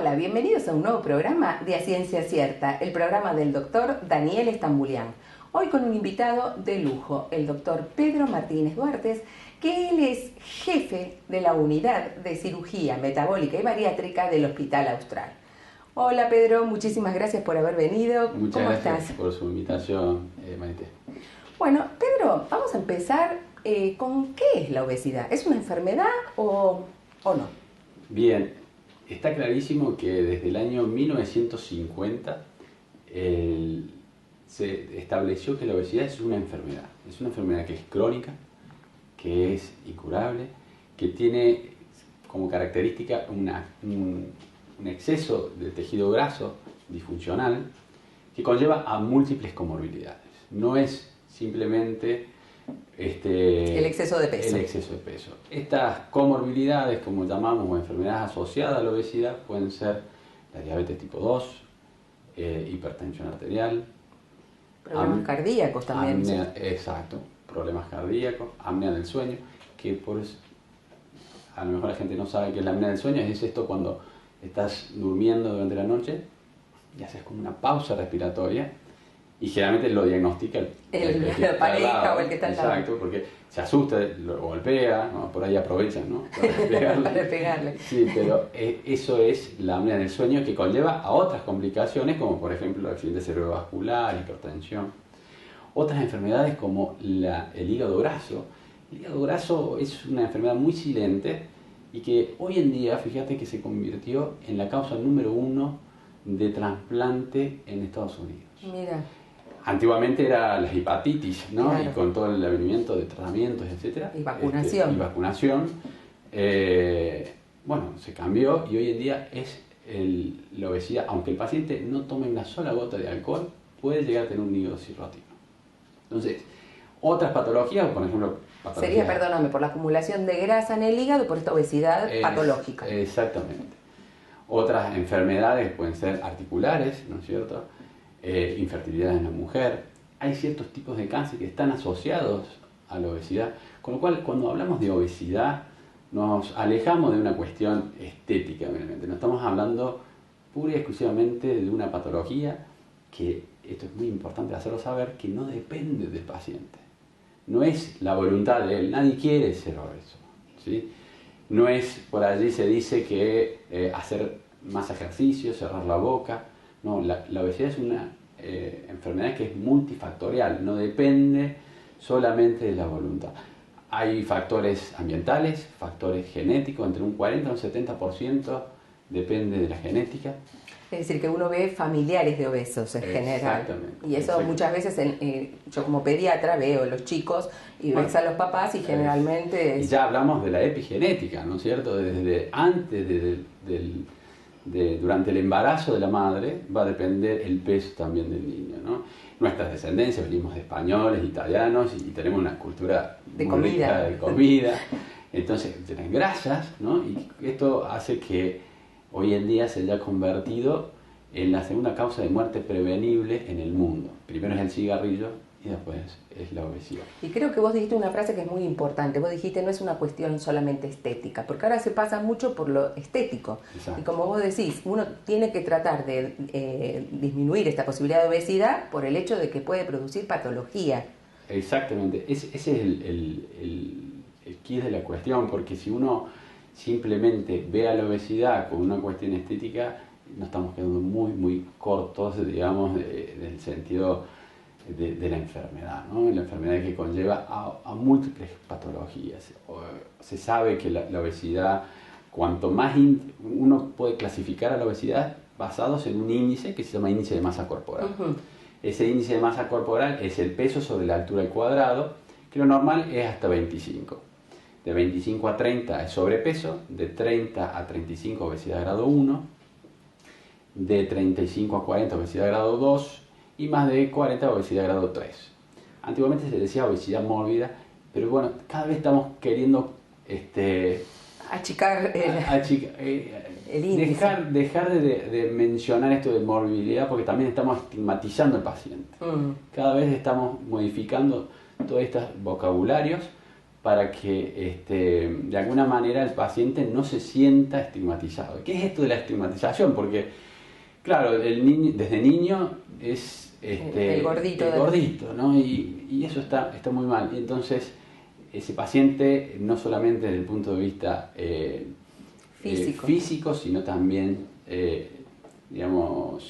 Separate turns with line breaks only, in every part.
Hola, bienvenidos a un nuevo programa de A Ciencia Cierta, el programa del doctor Daniel Estambulián. Hoy con un invitado de lujo, el doctor Pedro Martínez Duartes, que él es jefe de la unidad de cirugía metabólica y bariátrica del Hospital Austral. Hola Pedro, muchísimas gracias por haber venido.
Muchas
¿Cómo
gracias
estás?
por su invitación, Maite.
Bueno, Pedro, vamos a empezar con ¿qué es la obesidad? ¿Es una enfermedad o no?
Bien, está clarísimo que desde el año 1950 se estableció que la obesidad es una enfermedad. Es una enfermedad que es crónica, que es incurable, que tiene como característica un exceso de tejido graso disfuncional que conlleva a múltiples comorbilidades. No es simplemente
el exceso de peso.
El exceso de peso. Estas comorbilidades, como llamamos, o enfermedades asociadas a la obesidad, pueden ser la diabetes tipo 2, hipertensión arterial,
problemas cardíacos también.
Apnea, exacto, problemas cardíacos, apnea del sueño, que a lo mejor la gente no sabe qué es la apnea del sueño. Es esto cuando estás durmiendo durante la noche y haces como una pausa respiratoria y generalmente lo diagnostica
la pareja o el que está al lado.
Exacto, porque se asusta, lo golpea, ¿no? Por ahí aprovechan, ¿no?
Para pegarle.
Sí, pero eso es la apnea del sueño, que conlleva a otras complicaciones como por ejemplo accidente cerebrovascular, hipertensión. Otras enfermedades como el hígado graso. El hígado graso es una enfermedad muy silente y que hoy en día, fíjate que se convirtió en la causa número 1 de trasplante en Estados Unidos.
Mira.
Antiguamente era la hepatitis, ¿no?
Claro.
Y con todo el avenimiento de tratamientos, etcétera.
Y vacunación.
Bueno, se cambió y hoy en día es la obesidad. Aunque el paciente no tome una sola gota de alcohol, puede llegar a tener un hígado cirrótico. Entonces, otras patologías, por ejemplo...
Sería, perdóname, por la acumulación de grasa en el hígado por esta obesidad patológica.
Exactamente. Otras enfermedades pueden ser articulares, ¿no es cierto? Infertilidad en la mujer. Hay ciertos tipos de cáncer que están asociados a la obesidad, con lo cual cuando hablamos de obesidad nos alejamos de una cuestión estética, obviamente. No estamos hablando pura y exclusivamente de una patología que, esto es muy importante hacerlo saber, que no depende del paciente. No es la voluntad de él, nadie quiere ser obeso, ¿sí? No es, por allí se dice que hacer más ejercicio, cerrar la boca. No, la obesidad es una enfermedad que es multifactorial, no depende solamente de la voluntad. Hay factores ambientales, factores genéticos, entre un 40 y un 70% depende de la genética.
Es decir, que uno ve familiares de obesos en general.
Exactamente.
Y eso muchas veces, yo como pediatra veo los chicos y ves a los papás y generalmente...
Y ya hablamos de la epigenética, ¿no es cierto? Desde antes durante el embarazo de la madre va a depender el peso también del niño, ¿no? Nuestras descendencias, venimos de españoles, italianos y tenemos una cultura
de
muy rica de comida, entonces tienen grasas, ¿no? Y esto hace que hoy en día se haya convertido en la segunda causa de muerte prevenible en el mundo. Primero es el cigarrillo y después es la obesidad.
Y creo que vos dijiste una frase que es muy importante. Vos dijiste, no es una cuestión solamente estética, porque ahora se pasa mucho por lo estético. Exacto. Y como vos decís, uno tiene que tratar de disminuir esta posibilidad de obesidad por el hecho de que puede producir patología.
Exactamente. Ese es el quid de la cuestión, porque si uno simplemente ve a la obesidad como una cuestión estética, nos estamos quedando muy, muy cortos, digamos, del sentido de la enfermedad, ¿no? La enfermedad que conlleva a múltiples patologías. Se sabe que la obesidad, cuanto más uno puede clasificar a la obesidad basados en un índice que se llama índice de masa corporal. Ese índice de masa corporal es el peso sobre la altura al cuadrado, que lo normal es hasta 25. De 25 a 30 es sobrepeso, de 30 a 35 obesidad grado 1, de 35 a 40 obesidad grado 2 y más de 40 obesidad grado 3. Antiguamente se decía obesidad mórbida, pero bueno, cada vez estamos queriendo
achicar el índice.
Dejar de mencionar esto de morbilidad, porque también estamos estigmatizando al paciente. Cada vez estamos modificando todos estos vocabularios para que de alguna manera el paciente no se sienta estigmatizado. ¿Qué es esto de la estigmatización? Porque, claro, el niño, desde niño es
el gordito,
¿no? Y eso está muy mal. Y entonces, ese paciente, no solamente desde el punto de vista físico, sino también, digamos,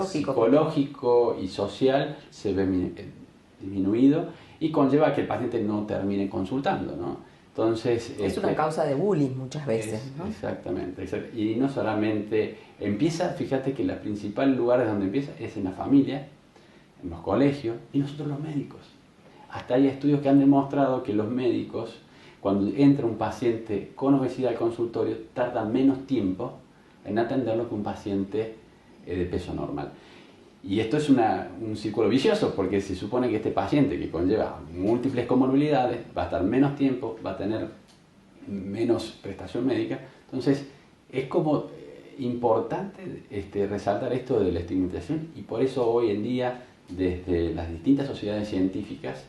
psicológico y social, se ve disminuido y conlleva que el paciente no termine consultando, ¿no? Entonces,
es una causa de bullying muchas veces, ¿no?
Exactamente. Y no solamente empieza, fíjate que los principales lugares donde empieza es en la familia, en los colegios y nosotros los médicos. Hasta hay estudios que han demostrado que los médicos, cuando entra un paciente con obesidad al consultorio, tardan menos tiempo en atenderlo que un paciente de peso normal. Y esto es un círculo vicioso, porque se supone que este paciente que conlleva múltiples comorbilidades va a estar menos tiempo, va a tener menos prestación médica. Entonces, es como importante resaltar esto de la estigmatización, y por eso hoy en día, desde las distintas sociedades científicas,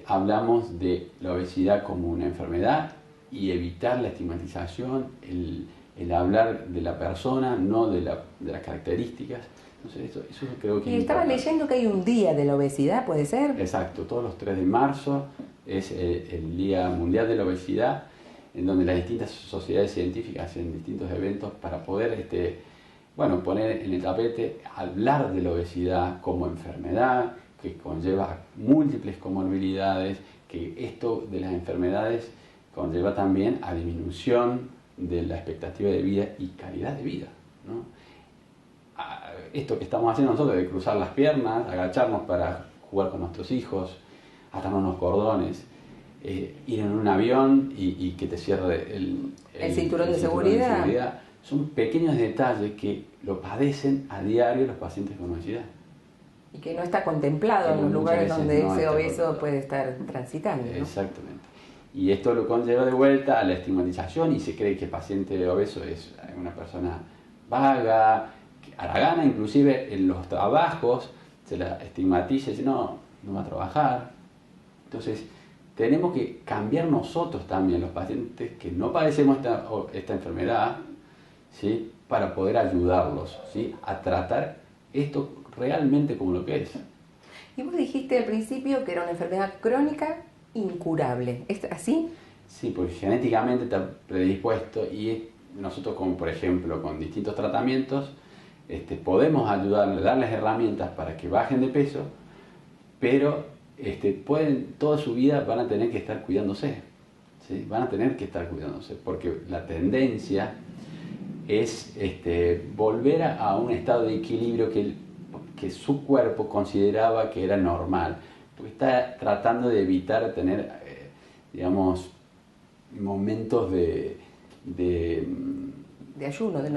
hablamos de la obesidad como una enfermedad y evitar la estigmatización, el hablar de la persona, no de las características. Entonces, eso creo que
y estaba leyendo que hay un día de la obesidad, ¿puede ser?
Exacto, todos los 3 de marzo es el Día Mundial de la Obesidad, en donde las distintas sociedades científicas hacen distintos eventos para poder poner en el tapete, hablar de la obesidad como enfermedad, que conlleva múltiples comorbilidades, que esto de las enfermedades conlleva también a disminución de la expectativa de vida y calidad de vida, ¿no? Esto que estamos haciendo nosotros de cruzar las piernas, agacharnos para jugar con nuestros hijos, atarnos unos cordones, ir en un avión y que te cierre el
cinturón de seguridad.
Son pequeños detalles que lo padecen a diario los pacientes con obesidad.
Y que no está contemplado en los lugares donde ese obeso puede estar transitando, ¿no?
Exactamente. Y esto lo conlleva de vuelta a la estigmatización, y se cree que el paciente obeso es una persona vaga, haragana. Inclusive en los trabajos se la estigmatiza y dice, no va a trabajar. Entonces, tenemos que cambiar nosotros también, los pacientes que no padecemos esta enfermedad, ¿sí?, para poder ayudarlos, ¿sí?, a tratar esto realmente como lo que es.
Y vos dijiste al principio que era una enfermedad crónica incurable, ¿es así?
Sí, porque genéticamente está predispuesto, y nosotros, como por ejemplo con distintos tratamientos, podemos ayudarles, darles herramientas para que bajen de peso, pero toda su vida van a tener que estar cuidándose, ¿sí? Van a tener que estar cuidándose, porque la tendencia es volver a un estado de equilibrio que su cuerpo consideraba que era normal, porque está tratando de evitar tener, digamos, momentos de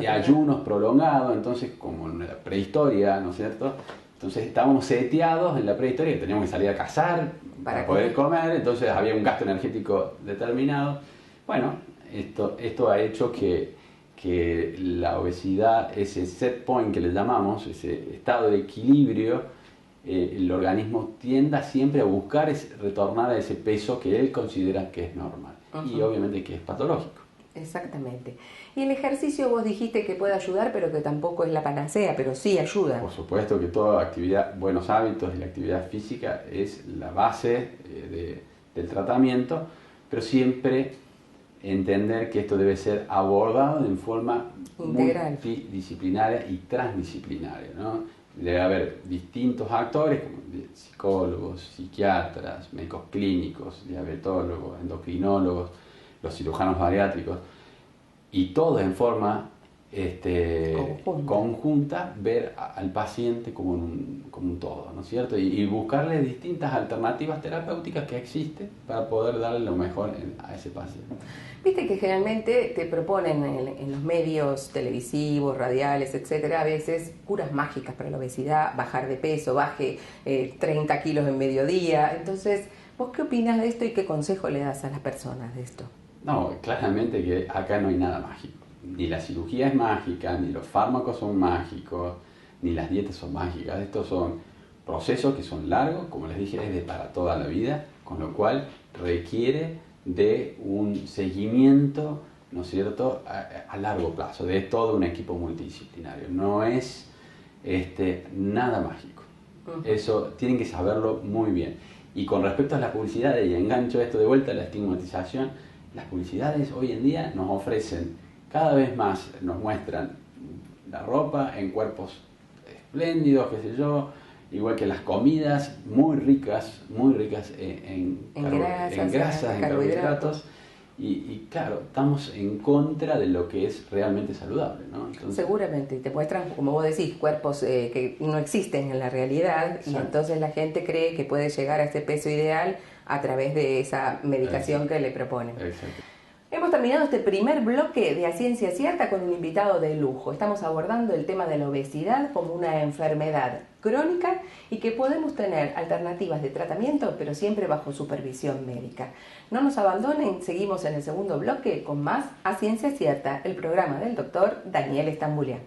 ayunos prolongados. Entonces, como en la prehistoria, ¿no es cierto? Entonces estábamos seteados en la prehistoria, teníamos que salir a cazar para poder comer, entonces había un gasto energético determinado. Bueno, esto ha hecho que la obesidad, ese set point que le llamamos, ese estado de equilibrio, el organismo tienda siempre a buscar retornar a ese peso que él considera que es normal. Y obviamente que es patológico.
Exactamente. Y el ejercicio, vos dijiste que puede ayudar, pero que tampoco es la panacea, pero sí ayuda.
Por supuesto que toda actividad, buenos hábitos y la actividad física es la base del tratamiento, pero siempre entender que esto debe ser abordado en forma
integral,
multidisciplinaria y transdisciplinaria, ¿no? Debe haber distintos actores, como psicólogos, psiquiatras, médicos clínicos, diabetólogos, endocrinólogos, los cirujanos bariátricos, y todos en forma conjunta ver al paciente como un todo, ¿no es cierto? Y buscarle distintas alternativas terapéuticas que existen para poder darle lo mejor a ese paciente.
Viste que generalmente te proponen en los medios televisivos, radiales, etcétera, a veces curas mágicas para la obesidad, bajar de peso, baje 30 kilos en mediodía. Entonces, ¿vos qué opinas de esto y qué consejo le das a las personas de esto?
No, claramente que acá no hay nada mágico. Ni la cirugía es mágica, ni los fármacos son mágicos, ni las dietas son mágicas. Estos son procesos que son largos, como les dije, es para toda la vida, con lo cual requiere de un seguimiento, ¿no es cierto?, a largo plazo, de todo un equipo multidisciplinario. No es nada mágico. Eso tienen que saberlo muy bien. Y con respecto a las publicidades, y engancho esto de vuelta a la estigmatización, las publicidades hoy en día nos ofrecen, cada vez más nos muestran la ropa en cuerpos espléndidos, qué sé yo, igual que las comidas muy ricas en grasas, en carbohidratos. Y claro, estamos en contra de lo que es realmente saludable, ¿no? Entonces,
seguramente, y te muestran, como vos decís, cuerpos que no existen en la realidad. Exacto. Y entonces la gente cree que puede llegar a ese peso ideal a través de esa medicación. Exacto. Que le proponen.
Exacto.
Hemos terminado este primer bloque de A Ciencia Cierta con un invitado de lujo. Estamos abordando el tema de la obesidad como una enfermedad crónica y que podemos tener alternativas de tratamiento, pero siempre bajo supervisión médica. No nos abandonen, seguimos en el segundo bloque con más A Ciencia Cierta, el programa del doctor Daniel Stambulian.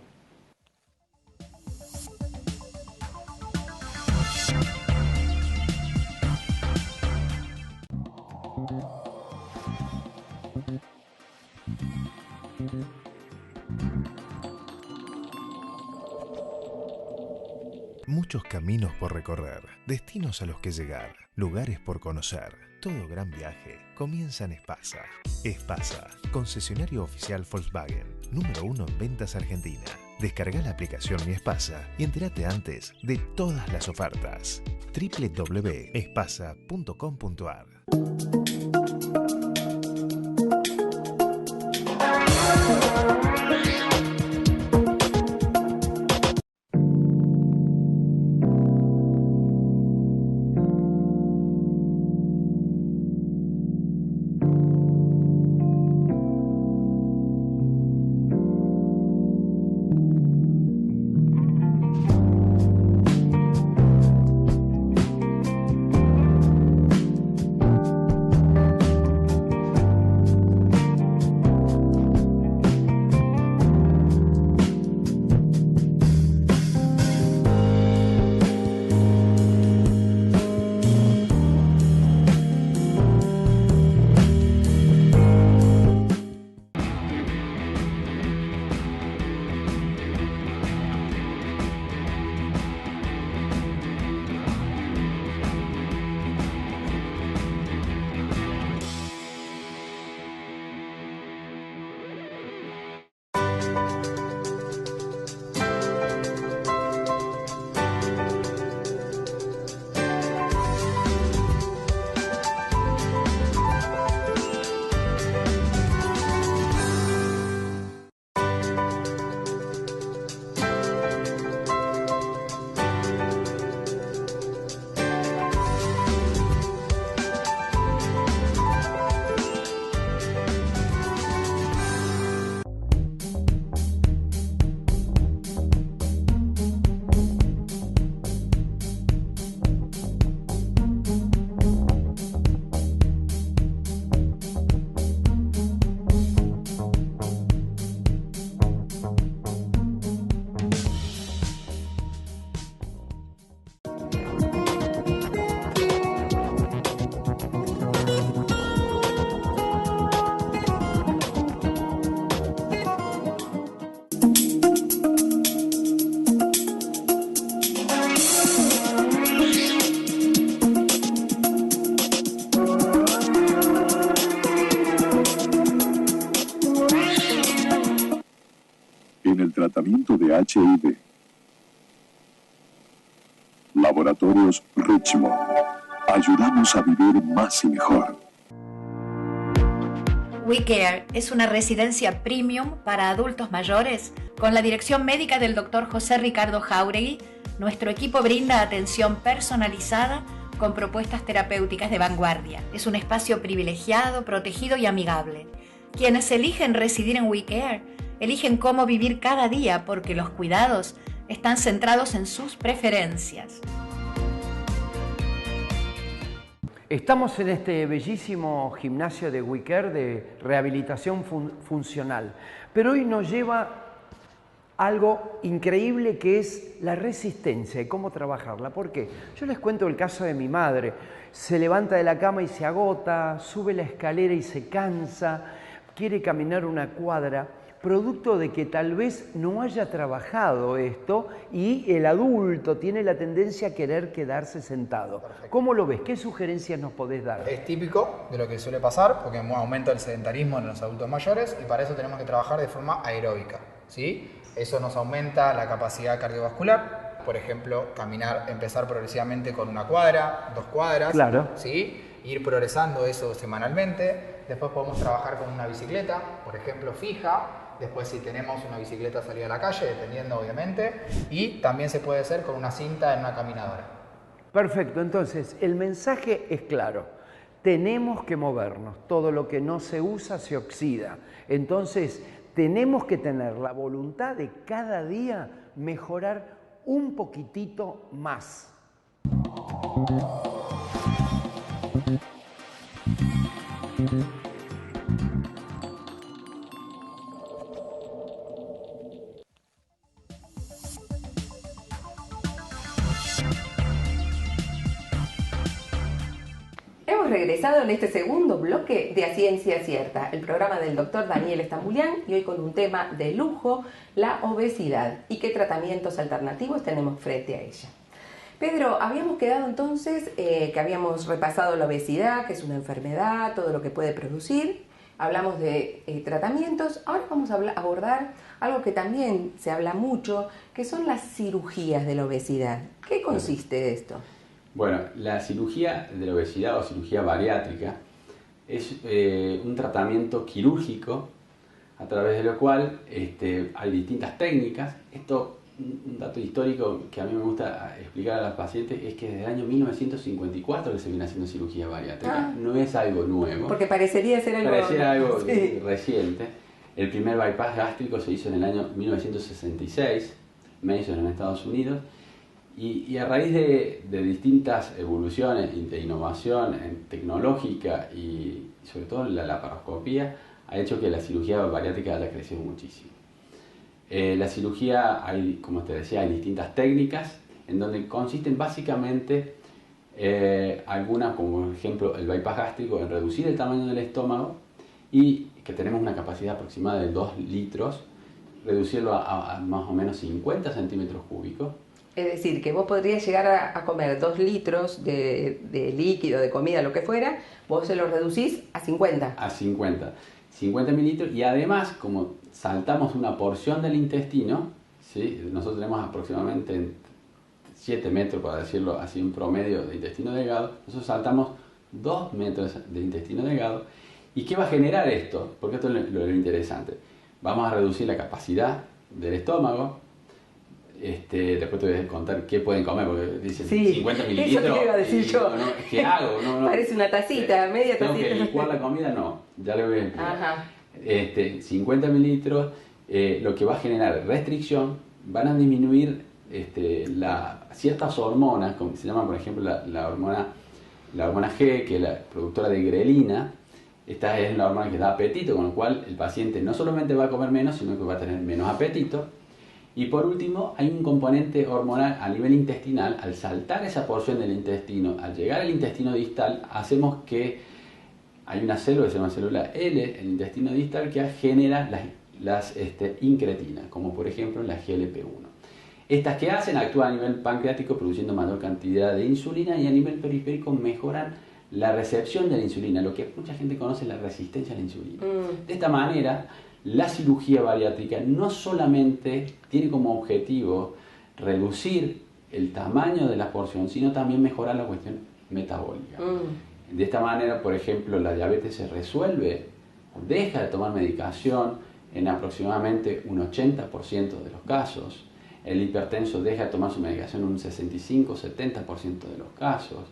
Muchos caminos por recorrer, destinos a los que llegar, lugares por conocer. Todo gran viaje comienza en Espasa. Espasa, concesionario oficial Volkswagen, número 1 en ventas Argentina. Descarga la aplicación Mi Espasa y entérate antes de todas las ofertas. www.espasa.com.ar.
Tratamiento de HIV. Laboratorios Richmond. Ayudamos a vivir más y mejor.
WeCare es una residencia premium para adultos mayores con la dirección médica del Dr. José Ricardo Jáuregui. Nuestro equipo brinda atención personalizada con propuestas terapéuticas de vanguardia. Es un espacio privilegiado, protegido y amigable. Quienes eligen residir en WeCare eligen cómo vivir cada día porque los cuidados están centrados en sus preferencias.
Estamos en este bellísimo gimnasio de WeCare de rehabilitación funcional, pero hoy nos lleva algo increíble que es la resistencia y cómo trabajarla. ¿Por qué? Yo les cuento el caso de mi madre. Se levanta de la cama y se agota, sube la escalera y se cansa, quiere caminar una cuadra, producto de que tal vez no haya trabajado esto y el adulto tiene la tendencia a querer quedarse sentado.
Perfecto.
¿Cómo lo ves? ¿Qué sugerencias nos podés dar?
Es típico de lo que suele pasar porque aumenta el sedentarismo en los adultos mayores y para eso tenemos que trabajar de forma aeróbica, ¿sí? Eso nos aumenta la capacidad cardiovascular, por ejemplo, empezar progresivamente con una cuadra, 2 cuadras,
Claro.
¿sí? Ir progresando eso semanalmente. Después podemos trabajar con una bicicleta, por ejemplo, fija. Después si tenemos una bicicleta salida a la calle, dependiendo obviamente. Y también se puede hacer con una cinta en una caminadora.
Perfecto, entonces el mensaje es claro. Tenemos que movernos, todo lo que no se usa se oxida. Entonces tenemos que tener la voluntad de cada día mejorar un poquitito más.
Hemos regresado en este segundo bloque de A Ciencia Cierta, el programa del doctor Daniel Estambulián, y hoy con un tema de lujo, la obesidad, y qué tratamientos alternativos tenemos frente a ella. Pedro, habíamos quedado entonces que habíamos repasado la obesidad, que es una enfermedad, todo lo que puede producir, hablamos de tratamientos, ahora vamos a abordar algo que también se habla mucho, que son las cirugías de la obesidad. ¿Qué consiste esto?
Bueno, la cirugía de la obesidad o cirugía bariátrica es un tratamiento quirúrgico a través de lo cual hay distintas técnicas. Esto, un dato histórico que a mí me gusta explicar a los pacientes, es que desde el año 1954 que se viene haciendo cirugía bariátrica. No es algo nuevo.
Porque parecería ser algo
sí, reciente. El primer bypass gástrico se hizo en el año 1966, Mason en Estados Unidos. Y a raíz de distintas evoluciones de innovación tecnológica y sobre todo la laparoscopía, ha hecho que la cirugía bariátrica haya crecido muchísimo. La cirugía, como te decía, hay distintas técnicas en donde consisten básicamente algunas, como por ejemplo el bypass gástrico, en reducir el tamaño del estómago y que tenemos una capacidad aproximada de 2 litros, reducirlo a más o menos 50 centímetros cúbicos.
Es decir, que vos podrías llegar a comer 2 litros de líquido, de comida, lo que fuera, vos se lo reducís a 50.
A 50 mililitros, y además, como saltamos una porción del intestino, ¿sí? Nosotros tenemos aproximadamente 7 metros, para decirlo así, un promedio de intestino delgado, nosotros saltamos 2 metros de intestino delgado. ¿Y qué va a generar esto? Porque esto es lo interesante. Vamos a reducir la capacidad del estómago. Después te voy a contar qué pueden comer, porque dicen 50 mililitros.
Eso te iba a decir yo.
¿Qué hago?
Parece una tacita, media
¿Tengo
tacita.
que licuar la comida? No, ya le voy a explicar.
Ajá.
50 mililitros, lo que va a generar restricción, van a disminuir ciertas hormonas, como se llama por ejemplo la hormona G, que es la productora de grelina. Esta es la hormona que da apetito, con lo cual el paciente no solamente va a comer menos, sino que va a tener menos apetito. Y por último, hay un componente hormonal a nivel intestinal. Al saltar esa porción del intestino, al llegar al intestino distal, hacemos que hay una célula que se llama célula L, el intestino distal, que genera las incretinas, como por ejemplo la GLP-1. Estas que hacen actúan a nivel pancreático produciendo mayor cantidad de insulina y a nivel periférico mejoran la recepción de la insulina, lo que mucha gente conoce la resistencia a la insulina. De esta manera, la cirugía bariátrica no solamente tiene como objetivo reducir el tamaño de la porción, sino también mejorar la cuestión metabólica. De esta manera, por ejemplo, la diabetes se resuelve, deja de tomar medicación en aproximadamente un 80% de los casos. El hipertenso deja de tomar su medicación en un 65-70% de los casos.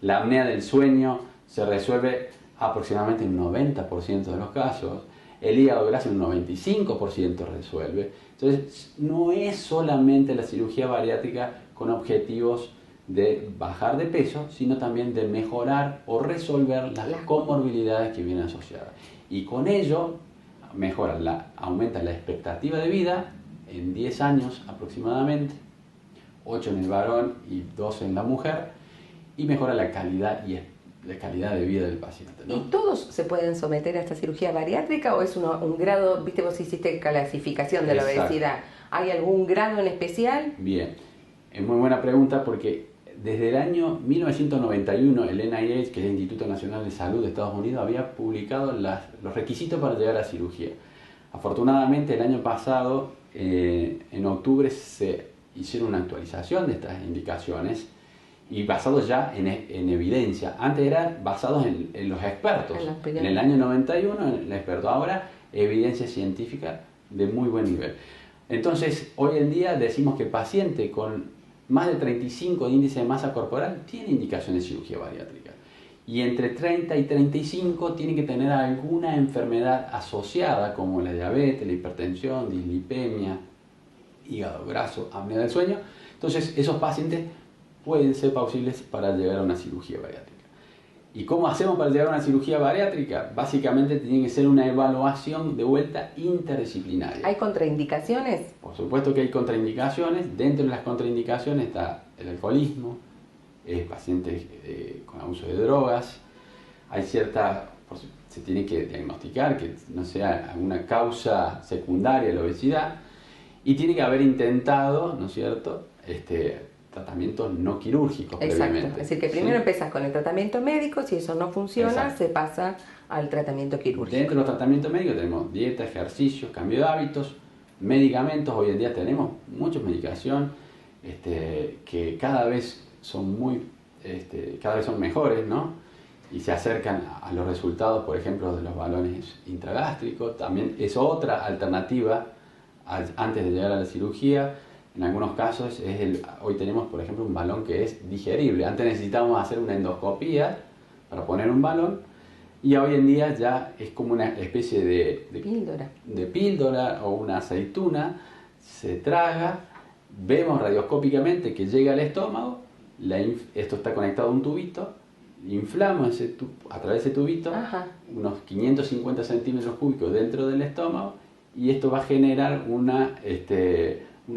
La apnea del sueño se resuelve aproximadamente en un 90% de los casos. El hígado graso en un 95% resuelve. Entonces, no es solamente la cirugía bariátrica con objetivos de bajar de peso, sino también de mejorar o resolver las comorbilidades que vienen asociadas. Y con ello aumenta la expectativa de vida, en 10 años aproximadamente, 8 en el varón y 2 en la mujer, y mejora la calidad de vida del paciente, ¿no?
¿Y todos se pueden someter a esta cirugía bariátrica o es un grado, viste, vos hiciste clasificación de la
Exacto.
obesidad? ¿Hay algún grado en especial?
Bien, es muy buena pregunta porque desde el año 1991 el NIH, que es el Instituto Nacional de Salud de Estados Unidos, había publicado los requisitos para llegar a cirugía. Afortunadamente el año pasado, en octubre, se hicieron una actualización de estas indicaciones y basados ya en evidencia. Antes eran basados en los expertos. En el año 91 en el experto. Ahora evidencia científica de muy buen nivel. Entonces hoy en día decimos que el paciente con más de 35 de índice de masa corporal tiene indicación de cirugía bariátrica. Y entre 30 y 35 tiene que tener alguna enfermedad asociada como la diabetes, la hipertensión, dislipemia, hígado graso, apnea del sueño. Entonces esos pacientes pueden ser posibles para llegar a una cirugía bariátrica. ¿Y cómo hacemos para llegar a una cirugía bariátrica? Básicamente tiene que ser una evaluación de vuelta interdisciplinaria.
¿Hay contraindicaciones?
Por supuesto que hay contraindicaciones. Dentro de las contraindicaciones está el alcoholismo, pacientes con abuso de drogas. Hay se tiene que diagnosticar que no sea alguna causa secundaria de la obesidad y tiene que haber intentado, ¿no es cierto?, tratamientos no quirúrgicos previamente.
Exacto, es decir, que primero empiezas con el tratamiento médico, si eso no funciona,
Exacto,
se pasa al tratamiento quirúrgico.
Dentro de los tratamientos médicos tenemos dieta, ejercicio, cambio de hábitos, medicamentos. Hoy en día tenemos mucha medicación que cada vez son mejores, ¿no? Y se acercan a los resultados, por ejemplo, de los balones intragástricos. También es otra alternativa antes de llegar a la cirugía. En algunos casos, hoy tenemos, por ejemplo, un balón que es digerible. Antes necesitábamos hacer una endoscopía para poner un balón y hoy en día ya es como una especie de píldora o una aceituna. Se traga, vemos radioscópicamente que llega al estómago, esto está conectado a un tubito, inflamos a través de ese tubito,
Ajá,
unos 550 centímetros cúbicos dentro del estómago y esto va a generar un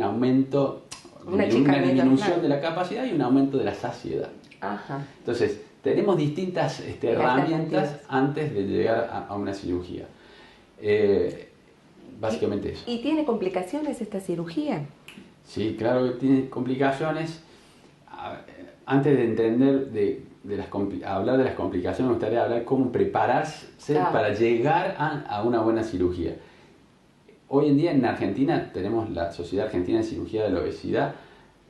aumento, una disminución de la capacidad y un aumento de la saciedad.
ajá.
Entonces, tenemos distintas herramientas antes de llegar a una cirugía. Básicamente eso.
¿Y tiene complicaciones esta cirugía?
Sí, claro que tiene complicaciones. Antes de entender, hablar de las complicaciones, me gustaría hablar cómo prepararse para llegar a una buena cirugía. Hoy en día en Argentina tenemos la Sociedad Argentina de Cirugía de la Obesidad,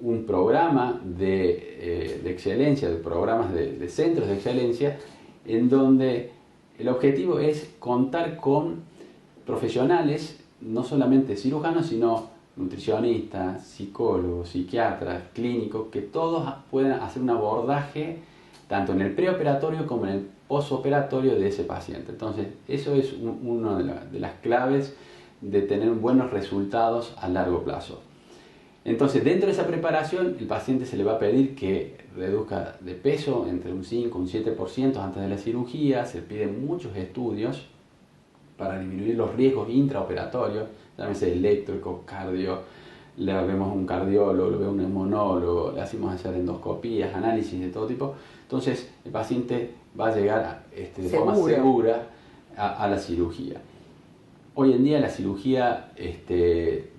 un programa de excelencia, de programas de centros de excelencia, en donde el objetivo es contar con profesionales, no solamente cirujanos, sino nutricionistas, psicólogos, psiquiatras, clínicos, que todos puedan hacer un abordaje tanto en el preoperatorio como en el posoperatorio de ese paciente. Entonces, eso es una de las claves de tener buenos resultados a largo plazo. Entonces, dentro de esa preparación, el paciente se le va a pedir que reduzca de peso entre un 5 y un 7% antes de la cirugía. Se piden muchos estudios para disminuir los riesgos intraoperatorios, llámese eléctrico, cardio, le vemos un cardiólogo, le vemos un inmunólogo, le hacemos hacer endoscopías, análisis de todo tipo. Entonces, el paciente va a llegar de forma segura a la cirugía. Hoy en día la cirugía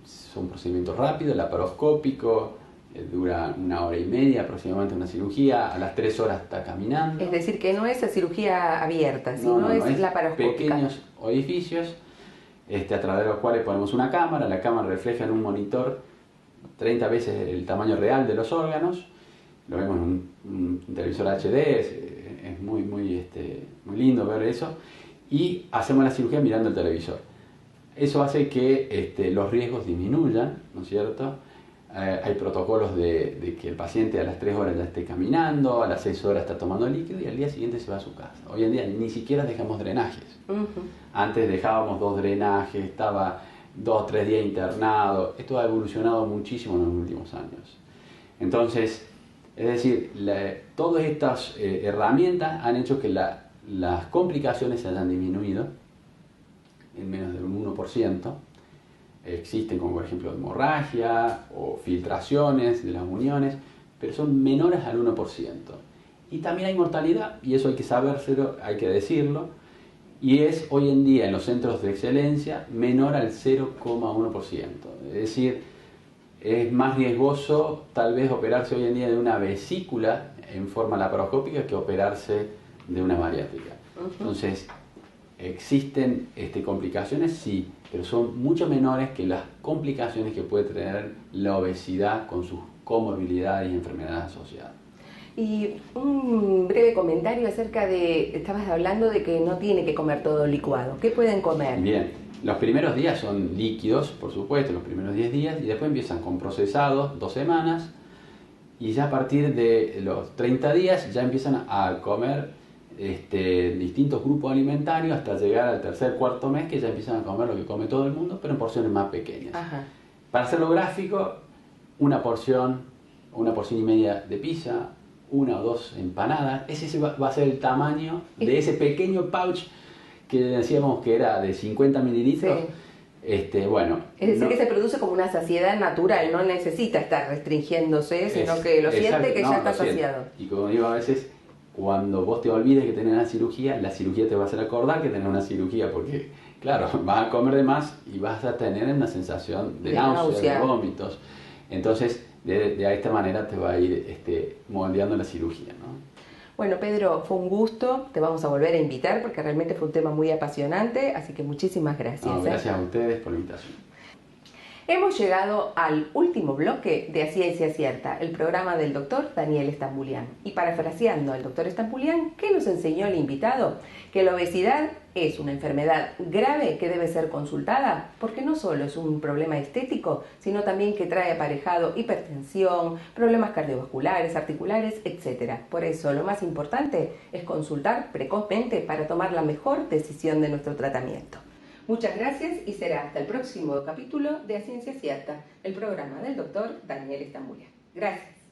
son procedimientos rápidos, laparoscópico, dura 1 hora y media aproximadamente una cirugía, a las 3 horas está caminando.
Es decir, que no es cirugía abierta, sino es laparoscópica.
Pequeños orificios a través de los cuales ponemos una cámara, la cámara refleja en un monitor 30 veces el tamaño real de los órganos, lo vemos en un televisor HD, es muy lindo ver eso, y hacemos la cirugía mirando el televisor. Eso hace que los riesgos disminuyan, ¿no es cierto? Hay protocolos de que el paciente a las 3 horas ya esté caminando, a las 6 horas está tomando líquido y al día siguiente se va a su casa. Hoy en día ni siquiera dejamos drenajes. Antes dejábamos 2 drenajes, estaba 2 o 3 días internado. Esto ha evolucionado muchísimo en los últimos años. Entonces, es decir, todas estas herramientas han hecho que las complicaciones se hayan disminuido en menos del 1%. existen como por ejemplo hemorragia o filtraciones de las uniones, pero son menores al 1%. Y también hay mortalidad, y eso hay que sabérselo, hay que decirlo, y es hoy en día en los centros de excelencia menor al 0,1%. Es decir, es más riesgoso tal vez operarse hoy en día de una vesícula en forma laparoscópica que operarse de una bariátrica. Entonces, ¿existen complicaciones? Sí, pero son mucho menores que las complicaciones que puede tener la obesidad con sus comorbilidades y enfermedades asociadas.
Y un breve comentario acerca de, estabas hablando de que no tiene que comer todo licuado. ¿Qué pueden comer?
Bien, los primeros días son líquidos, por supuesto, los primeros 10 días, y después empiezan con procesados 2 semanas, y ya a partir de los 30 días ya empiezan a comer distintos grupos alimentarios hasta llegar al tercer, cuarto mes, que ya empiezan a comer lo que come todo el mundo, pero en porciones más pequeñas.
Ajá.
Para hacerlo gráfico, una porción y media de pizza, 1 o 2 empanadas, ese va a ser el tamaño de ese pequeño pouch que decíamos que era de 50 mililitros.
Sí.
Bueno,
es decir, que se produce como una saciedad natural, no necesita estar restringiéndose, sino que lo siente que ya está saciado.
Y como digo, a veces cuando vos te olvides que tenés la cirugía te va a hacer acordar que tenés una cirugía, porque claro, vas a comer de más y vas a tener una sensación de náusea, de vómitos. Entonces, de esta manera te va a ir moldeando la cirugía, ¿no?
Bueno, Pedro, fue un gusto, te vamos a volver a invitar porque realmente fue un tema muy apasionante, así que muchísimas gracias.
No, gracias a ustedes por la invitación.
Hemos llegado al último bloque de A Ciencia Cierta, el programa del doctor Daniel Estambulián. Y parafraseando al doctor Estambulián, ¿qué nos enseñó el invitado? Que la obesidad es una enfermedad grave que debe ser consultada, porque no solo es un problema estético, sino también que trae aparejado hipertensión, problemas cardiovasculares, articulares, etc. Por eso, lo más importante es consultar precozmente para tomar la mejor decisión de nuestro tratamiento. Muchas gracias y será hasta el próximo capítulo de A Ciencia Cierta, el programa del doctor Daniel Estambulián. Gracias.